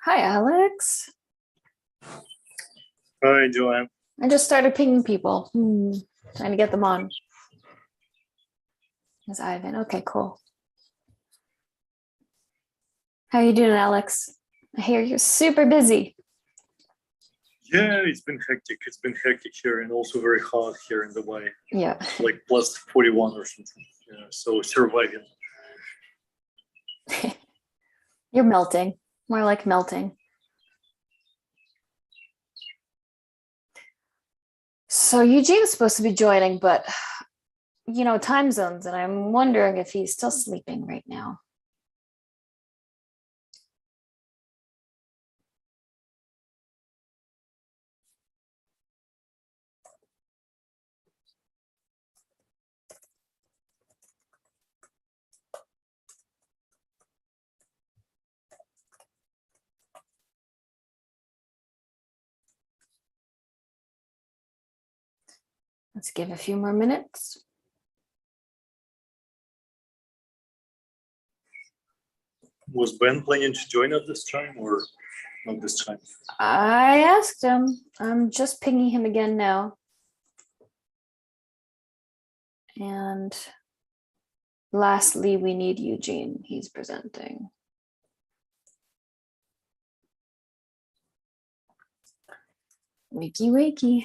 Hi, Alex. Hi, Joanne. I just started pinging people. Trying to get them on. It's Ivan. Okay, cool. How are you doing, Alex? I hear you're super busy. Yeah, it's been hectic. It's been hectic here and also very hot here in Dubai. Yeah. Like plus 41 or something. Yeah, so surviving. You're melting. More like melting. So Eugene's supposed to be joining, but time zones, and I'm wondering if he's still sleeping right now. Let's give a few more minutes. Was Ben planning to join at this time or not this time? I asked him. I'm just pinging him again now. And lastly, we need Eugene. He's presenting. Wakey, wakey.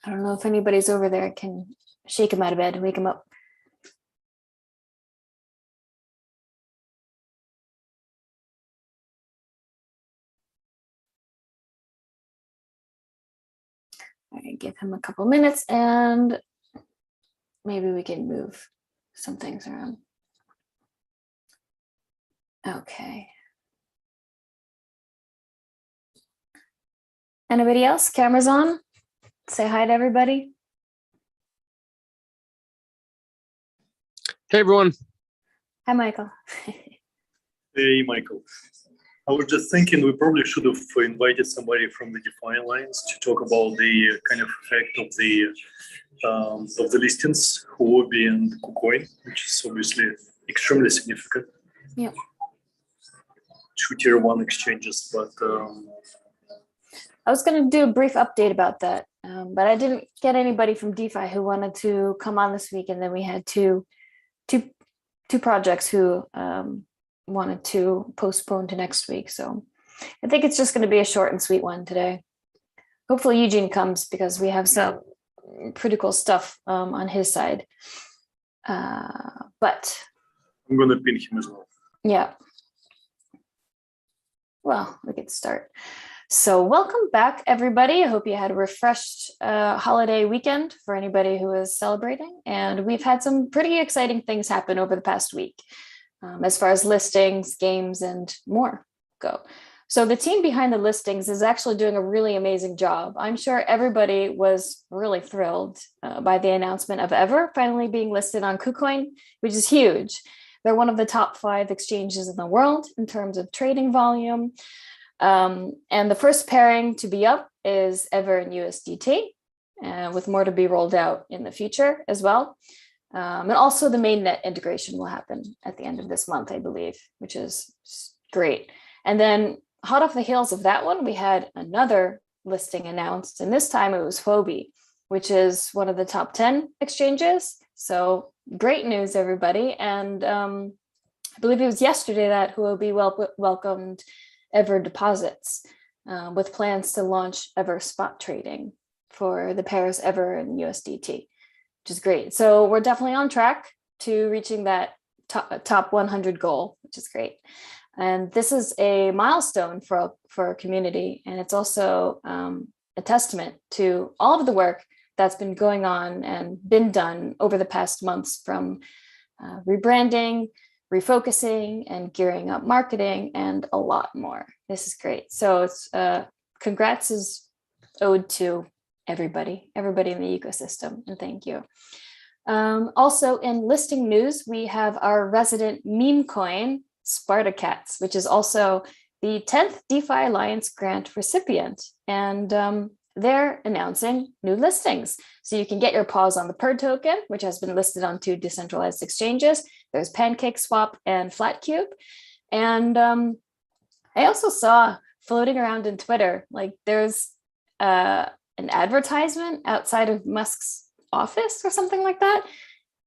I don't know if anybody's over there. I can shake him out of bed and wake him up. All right, give him a couple minutes and maybe we can move some things around. Okay. Anybody else? Cameras on? Say hi to everybody. Hey, everyone. Hi, Michael. Hey, Michael. I was just thinking we probably should have invited somebody from the DeFi Alliance to talk about the kind of effect of the listings, Huobi and KuCoin, which is obviously extremely significant. Yeah. 2 tier 1 exchanges, but I was going to do a brief update about that, but I didn't get anybody from DeFi who wanted to come on this week, and then we had two projects who wanted to postpone to next week. So I think it's just going to be a short and sweet one today. Hopefully Eugene comes because we have some pretty cool stuff on his side. But I'm going to pin him as well. Yeah. Well, we could start. So welcome back, everybody. I hope you had a refreshed holiday weekend for anybody who is celebrating. And we've had some pretty exciting things happen over the past week as far as listings, games, and more go. So the team behind the listings is actually doing a really amazing job. I'm sure everybody was really thrilled by the announcement of Ever finally being listed on KuCoin, which is huge. They're one of the top 5 exchanges in the world in terms of trading volume. And the first pairing to be up is Ever and USDT, with more to be rolled out in the future as well. And also the mainnet integration will happen at the end of this month, I believe, which is great. And then hot off the heels of that one, we had another listing announced, and this time it was Huobi, which is one of the top 10 exchanges. So great news, everybody. And I believe it was yesterday that Huobi welcomed Ever deposits with plans to launch Ever spot trading for the pairs Ever and USDT, which is great. So we're definitely on track to reaching that top 100 goal, which is great. And this is a milestone for our community. And it's also a testament to all of the work that's been going on and been done over the past months, from rebranding, refocusing, and gearing up marketing, and a lot more. This is great. So it's congrats is owed to everybody in the ecosystem, and thank you. Also in listing news, we have our resident meme coin, Spartacats, which is also the 10th DeFi Alliance grant recipient. And they're announcing new listings. So you can get your paws on the PURR token, which has been listed on 2 decentralized exchanges. There's PancakeSwap and Flatcube. And I also saw floating around in Twitter, like there's an advertisement outside of Musk's office or something like that.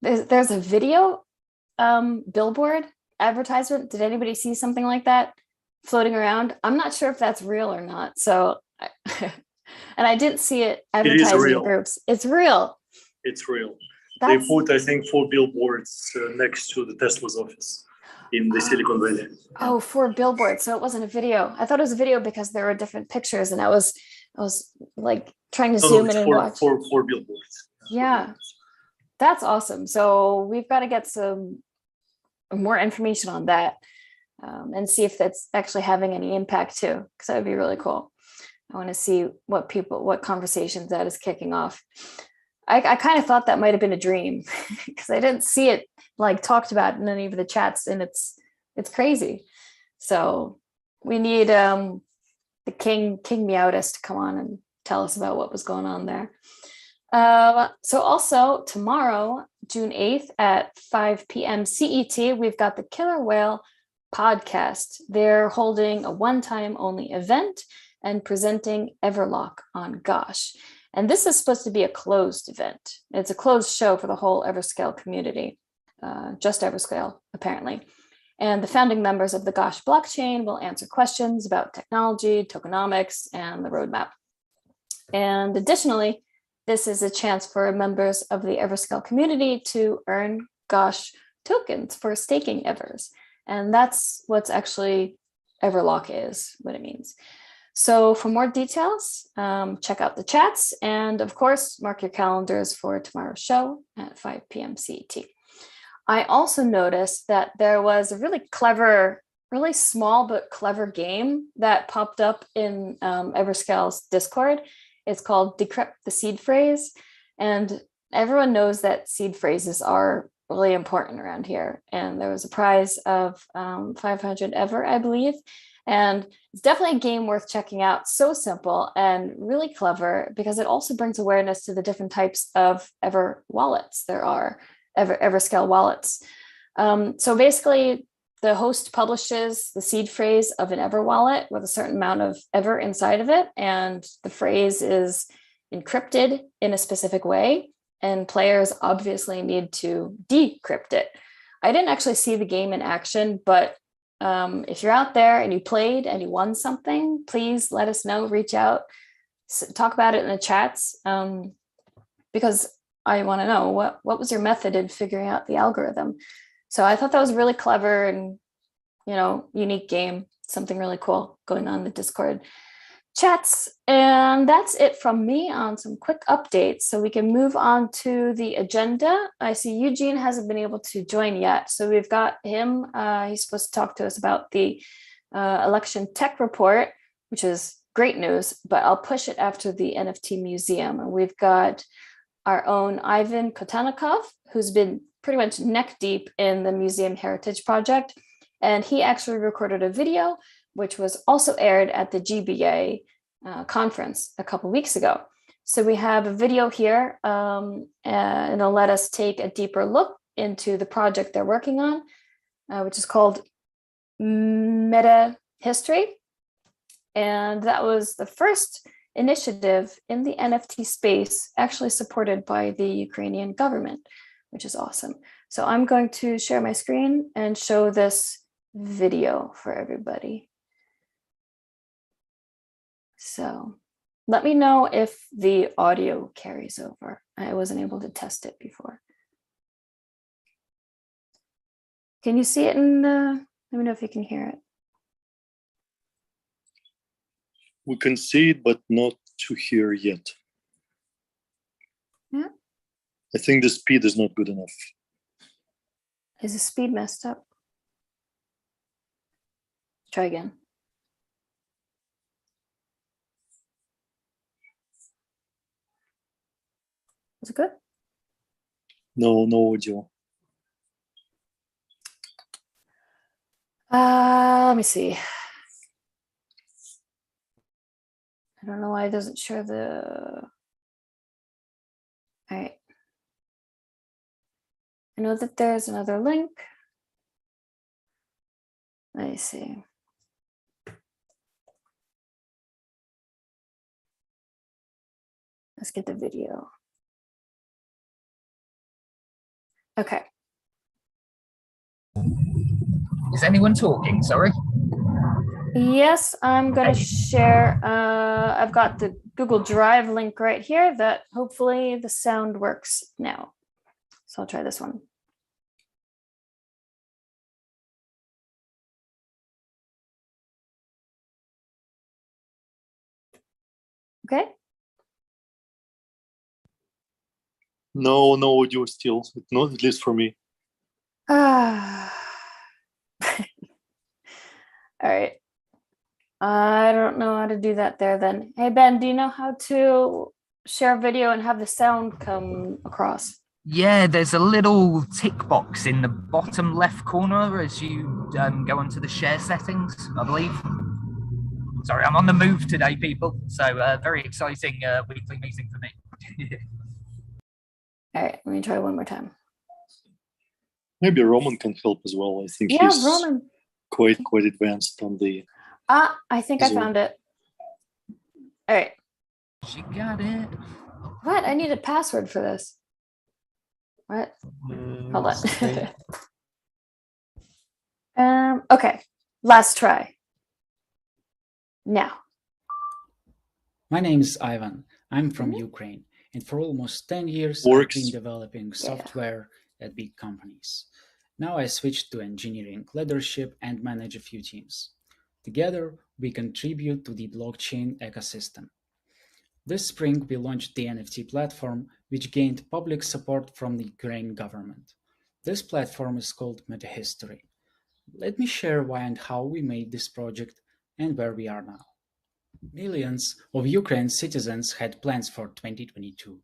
There's a video billboard advertisement. Did anybody see something like that floating around? I'm not sure if that's real or not. So, and I didn't see it advertised in the groups. It's real. It's real. They put, I think, 4 billboards next to the Tesla's office in the Silicon Valley. Oh, 4 billboards. So it wasn't a video. I thought it was a video because there were different pictures, and I was like trying to zoom in and watch. 4 billboards. Yeah, that's awesome. So we've got to get some more information on that and see if that's actually having any impact too, because that would be really cool. I want to see what conversations that is kicking off. I kind of thought that might have been a dream because I didn't see it like talked about in any of the chats, and it's crazy. So we need the King Meowtis to come on and tell us about what was going on there. So also tomorrow, June 8th at 5 p.m. CET, we've got the Killer Whale podcast. They're holding a one-time only event and presenting Everlock on Gosh. And this is supposed to be a closed event. It's a closed show for the whole Everscale community, just Everscale, apparently. And the founding members of the Gosh blockchain will answer questions about technology, tokenomics, and the roadmap. And additionally, this is a chance for members of the Everscale community to earn Gosh tokens for staking Evers. And that's what's actually Everlock is, what it means. So for more details, check out the chats. And of course, mark your calendars for tomorrow's show at 5 p.m. CET. I also noticed that there was a really clever, really small but clever game that popped up in Everscale's Discord. It's called Decrypt the Seed Phrase. And everyone knows that seed phrases are really important around here. And there was a prize of 500 Ever, I believe. And it's definitely a game worth checking out. So simple and really clever because it also brings awareness to the different types of Ever wallets there are, Everscale wallets. So basically, the host publishes the seed phrase of an Ever wallet with a certain amount of Ever inside of it. And the phrase is encrypted in a specific way. And players obviously need to decrypt it. I didn't actually see the game in action, but if you're out there and you played and you won something, please let us know, reach out, talk about it in the chats, because I want to know what was your method in figuring out the algorithm. So I thought that was really clever and, unique game, something really cool going on in the Discord chats. And that's it from me on some quick updates. So we can move on to the agenda. I see Eugene hasn't been able to join yet. So we've got him. He's supposed to talk to us about the election tech report, which is great news, but I'll push it after the NFT Museum. And we've got our own Ivan Kotanikov, who's been pretty much neck deep in the Museum Heritage Project. And he actually recorded a video, which was also aired at the GBA conference a couple weeks ago. So we have a video here, and it'll let us take a deeper look into the project they're working on, which is called Metahistory. And that was the first initiative in the NFT space actually supported by the Ukrainian government, which is awesome. So I'm going to share my screen and show this video for everybody. So let me know if the audio carries over. I wasn't able to test it before. Can you see it in the, let me know if you can hear it. We can see it, but not to hear yet. Yeah. I think the speed is not good enough. Is the speed messed up? Try again. Is it good? No audio. Let me see. I don't know why it doesn't show the. All right. I know that there's another link. Let me see. Let's get the video. Okay. Is anyone talking? Sorry. Yes, I'm going to share. I've got the Google Drive link right here that hopefully the sound works now. So I'll try this one. Okay. No audio still, not at least for me. All right. I don't know how to do that there then. Hey, Ben, do you know how to share video and have the sound come across? Yeah, there's a little tick box in the bottom left corner as you go into the share settings, I believe. Sorry, I'm on the move today, people. So very exciting weekly meeting for me. All right, let me try one more time. Maybe Roman can help as well. I think he's Roman. quite advanced on the. I think I found it. All right. She got it. What? I need a password for this. What? Hold on. Okay, last try. Now. My name is Ivan. I'm from Ukraine, and for almost 10 years, I've been developing software at big companies. Now I switched to engineering, leadership, and manage a few teams. Together, we contribute to the blockchain ecosystem. This spring, we launched the NFT platform, which gained public support from the Ukraine government. This platform is called Metahistory. Let me share why and how we made this project and where we are now. Millions of Ukraine's citizens had plans for 2022,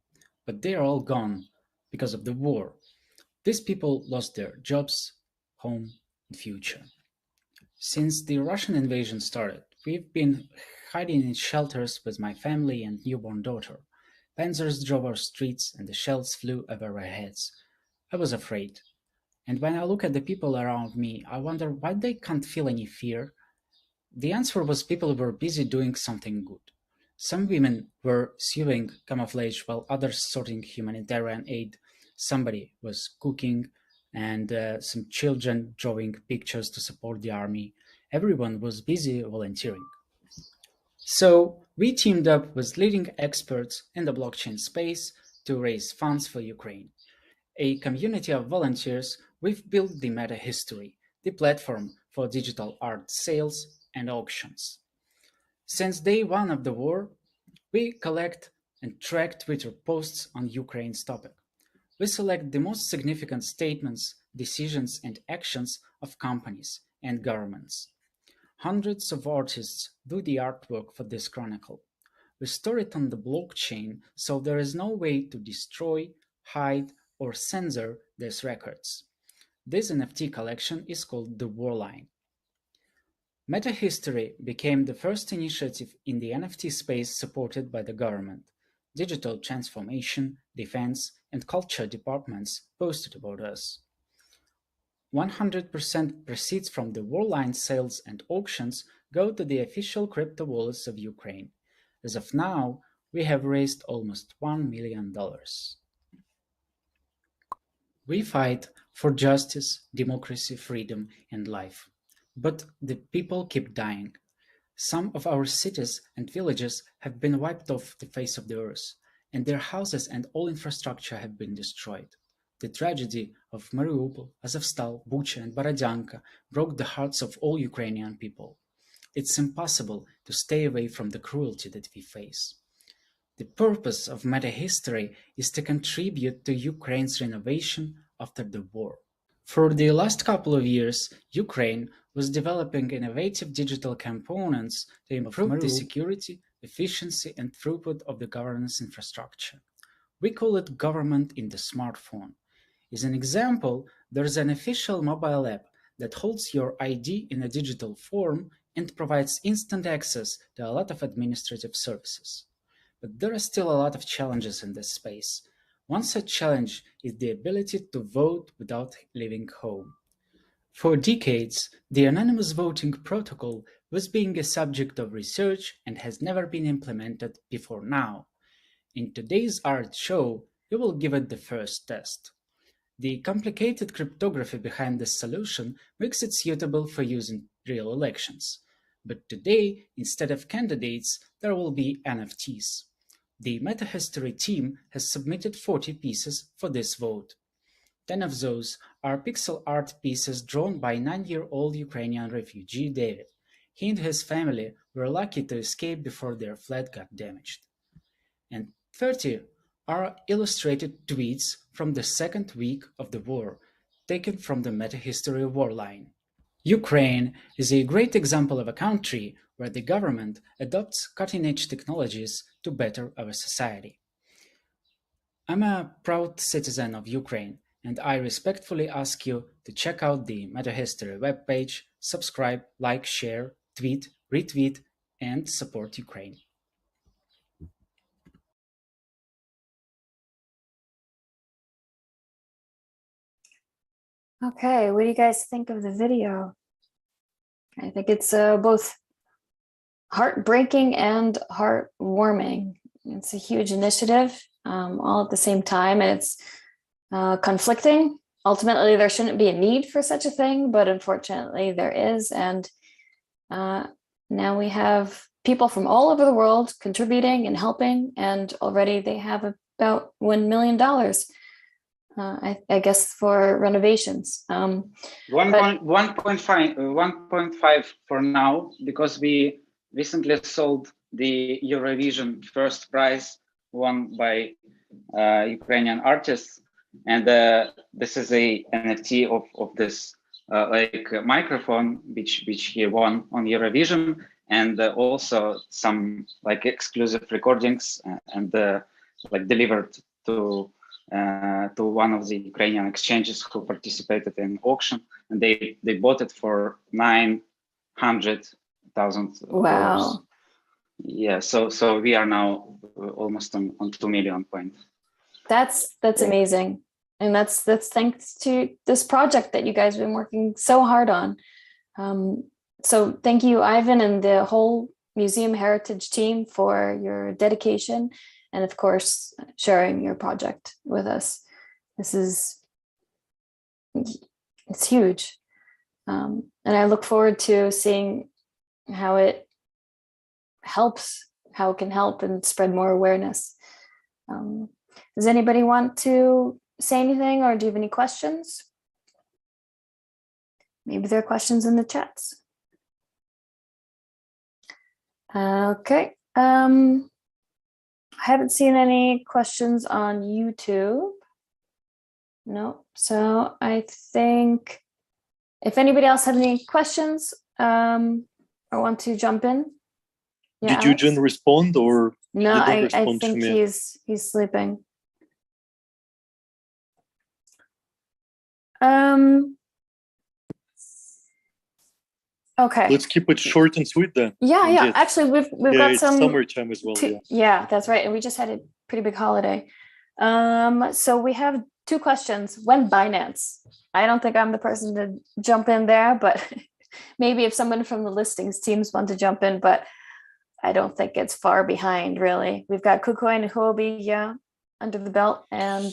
but they are all gone because of the war. These people lost their jobs, home, and future. Since the Russian invasion started, we've been hiding in shelters with my family and newborn daughter. Panzers drove our streets and the shells flew over our heads. I was afraid. And when I look at the people around me, I wonder why they can't feel any fear. The answer was people were busy doing something good. Some women were sewing camouflage while others sorting humanitarian aid. Somebody was cooking and some children drawing pictures to support the army. Everyone was busy volunteering. So we teamed up with leading experts in the blockchain space to raise funds for Ukraine. A community of volunteers, we've built the Metahistory, the platform for digital art sales and auctions. Since day one of the war, we collect and track Twitter posts on Ukraine's topic. We select the most significant statements, decisions, and actions of companies and governments. Hundreds of artists do the artwork for this chronicle. We store it on the blockchain, so there is no way to destroy, hide, or censor these records. This NFT collection is called the Warline. Metahistory became the first initiative in the NFT space supported by the government. Digital transformation, defense, and culture departments posted about us. 100% proceeds from the Warline sales and auctions go to the official crypto wallets of Ukraine. As of now, we have raised almost $1 million. We fight for justice, democracy, freedom, and life. But the people keep dying. Some of our cities and villages have been wiped off the face of the earth, and their houses and all infrastructure have been destroyed. The tragedy of Mariupol, Azovstal, Bucha, and Borodyanka broke the hearts of all Ukrainian people. It's impossible to stay away from the cruelty that we face. The purpose of Metahistory is to contribute to Ukraine's renovation after the war. For the last couple of years, Ukraine was developing innovative digital components to improve the security, efficiency, and throughput of the governance infrastructure. We call it government in the smartphone. As an example, there's an official mobile app that holds your ID in a digital form and provides instant access to a lot of administrative services. But there are still a lot of challenges in this space. One such challenge is the ability to vote without leaving home. For decades, the anonymous voting protocol was being a subject of research and has never been implemented before now. In today's art show, we will give it the first test. The complicated cryptography behind this solution makes it suitable for use in real elections. But today, instead of candidates, there will be NFTs. The Metahistory team has submitted 40 pieces for this vote. 10 of those are pixel art pieces drawn by 9-year-old Ukrainian refugee David. He and his family were lucky to escape before their flat got damaged. And 30 are illustrated tweets from the second week of the war, taken from the Metahistory warline. Ukraine is a great example of a country where the government adopts cutting-edge technologies to better our society. I'm a proud citizen of Ukraine, and I respectfully ask you to check out the Metahistory webpage, subscribe, like, share, tweet, retweet, and support Ukraine. Okay, what do you guys think of the video? I think it's both heartbreaking and heartwarming. It's a huge initiative, all at the same time, and it's conflicting. Ultimately, there shouldn't be a need for such a thing, but unfortunately there is. And now we have people from all over the world contributing and helping, and already they have about $1 million. I guess for renovations. 1.5 for now, because we recently sold the Eurovision first prize won by Ukrainian artists, and this is a NFT of this like microphone which he won on Eurovision, and also some like exclusive recordings and like delivered to one of the Ukrainian exchanges who participated in auction, and they bought it for $900,000. Wow. Yeah, so we are now almost on 2 million points. That's amazing, and that's thanks to this project that you guys have been working so hard on. So thank you, Ivan, and the whole Museum Heritage team for your dedication, and of course, sharing your project with us. It's huge. And I look forward to seeing how it helps, how it can help and spread more awareness. Does anybody want to say anything, or do you have any questions? Maybe there are questions in the chats. Okay. I haven't seen any questions on YouTube. No, so I think if anybody else had any questions or want to jump in. Yeah, Did Eugen respond, or no? I think he's sleeping. Okay. Let's keep it short and sweet then. Yeah, yeah. Actually, we've got it's some summertime as well. Yeah, that's right. And we just had a pretty big holiday. So we have 2 questions. When Binance? I don't think I'm the person to jump in there, but maybe if someone from the listings teams want to jump in, but I don't think it's far behind, really. We've got KuCoin and Huobi, yeah, under the belt, and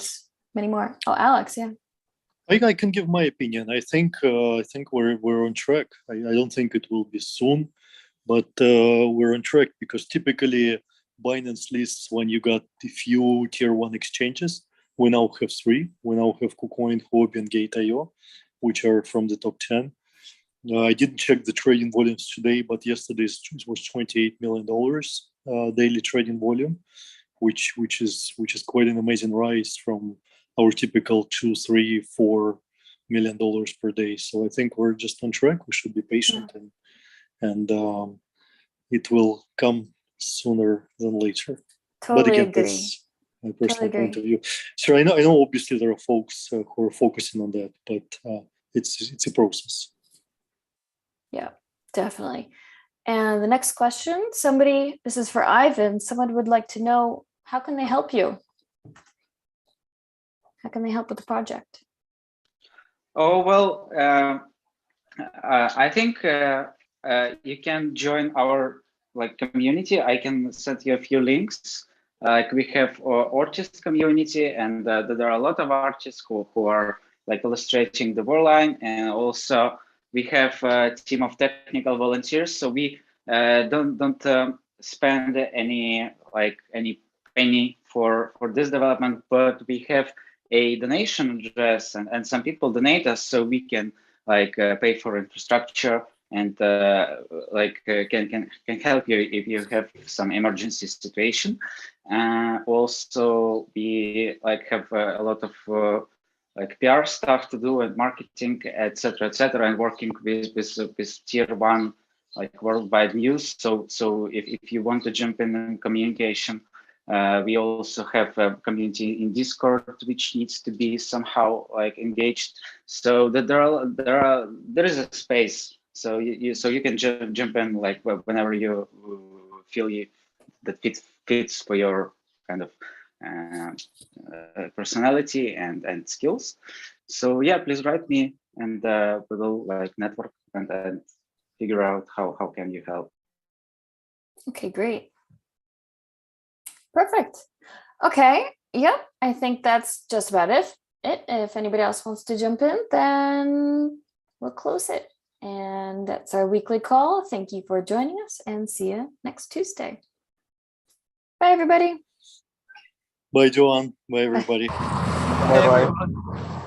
many more. Oh, Alex, yeah. I can give my opinion. I think we're on track. I don't think it will be soon, but we're on track, because typically Binance lists when you got a few tier 1 exchanges. We now have 3. We now have KuCoin, Huobi, and Gate.io, which are from the top 10. I didn't check the trading volumes today, but yesterday it was $28 million daily trading volume, which is quite an amazing rise from our typical $2, $3, $4 million per day. So I think we're just on track. We should be patient, and it will come sooner than later. Totally but again, agree. That's my personal point of view. So I know obviously there are folks who are focusing on that, but it's a process. Yeah, definitely. And the next question, this is for Ivan, someone would like to know, how can they help you? How can they help with the project? Oh, well, I think you can join our community. I can send you a few links. We have artist community, and there are a lot of artists who are illustrating the Warline, and also we have a team of technical volunteers. So we don't spend any penny for this development, but we have a donation address, and some people donate us so we can pay for infrastructure and can help you if you have some emergency situation. Also, we have a lot of PR stuff to do and marketing, etc., and working with tier one worldwide news. So if you want to jump in communication, we also have a community in Discord which needs to be somehow engaged, so that there is a space. So you can jump in whenever you feel that fits for your kind of personality and skills. So yeah, please write me, and we will network and figure out how can you help. Okay, great. Perfect. Okay. Yep. I think that's just about it. If anybody else wants to jump in, then we'll close it. And that's our weekly call. Thank you for joining us, and see you next Tuesday. Bye, everybody. Bye, Joanne. Bye, everybody. Bye.